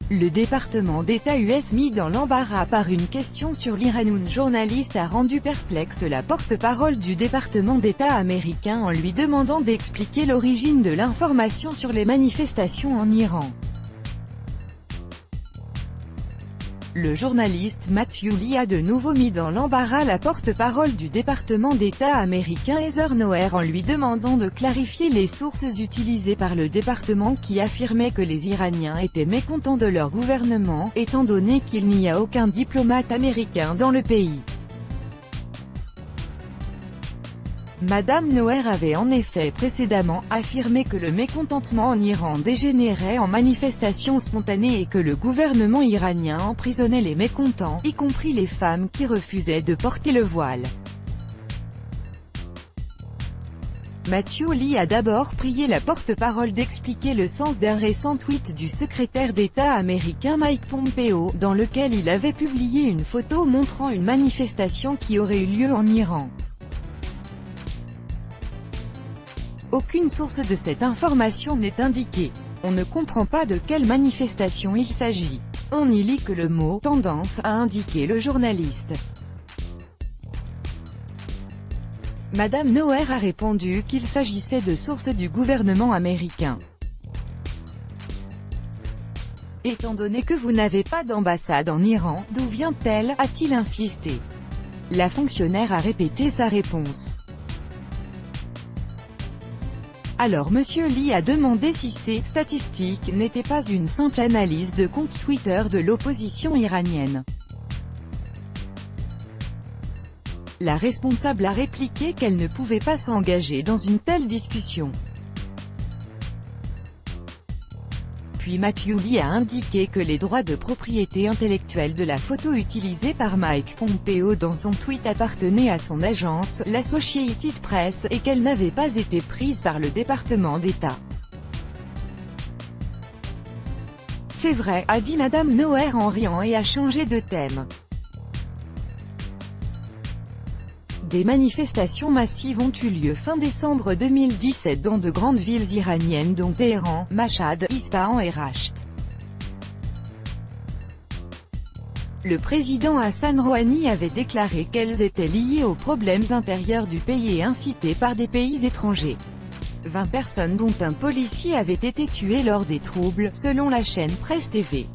Le département d'État US mis dans l'embarras par une question sur l'Iran. Une journaliste a rendu perplexe la porte-parole du département d'État américain en lui demandant d'expliquer l'origine de l'information sur les manifestations en Iran. Le journaliste Matthew Lee a de nouveau mis dans l'embarras la porte-parole du département d'État américain Heather Nauert en lui demandant de clarifier les sources utilisées par le département qui affirmaient que les Iraniens étaient mécontents de leur gouvernement, étant donné qu'il n'y a aucun diplomate américain dans le pays. Madame Nauert avait en effet précédemment affirmé que le mécontentement en Iran dégénérait en manifestations spontanées et que le gouvernement iranien emprisonnait les mécontents, y compris les femmes qui refusaient de porter le voile. Matthew Lee a d'abord prié la porte-parole d'expliquer le sens d'un récent tweet du secrétaire d'État américain Mike Pompeo, dans lequel il avait publié une photo montrant une manifestation qui aurait eu lieu en Iran. Aucune source de cette information n'est indiquée. On ne comprend pas de quelle manifestation il s'agit. On y lit que le mot « tendance » a indiqué le journaliste. Madame Nauert a répondu qu'il s'agissait de sources du gouvernement américain. Étant donné que vous n'avez pas d'ambassade en Iran, d'où vient-elle, a-t-il insisté. La fonctionnaire a répété sa réponse. Alors Monsieur Lee a demandé si ces « statistiques » n'étaient pas une simple analyse de compte Twitter de l'opposition iranienne. La responsable a répliqué qu'elle ne pouvait pas s'engager dans une telle discussion. Puis Matthew Lee a indiqué que les droits de propriété intellectuelle de la photo utilisée par Mike Pompeo dans son tweet appartenaient à son agence, l'Associated Press, et qu'elle n'avait pas été prise par le département d'État. C'est vrai, a dit Madame Nauert en riant et a changé de thème. Des manifestations massives ont eu lieu fin décembre 2017 dans de grandes villes iraniennes dont Téhéran, Mashhad, Ispahan et Rasht. Le président Hassan Rouhani avait déclaré qu'elles étaient liées aux problèmes intérieurs du pays et incitées par des pays étrangers. 20 personnes dont un policier avaient été tuées lors des troubles, selon la chaîne Presse TV.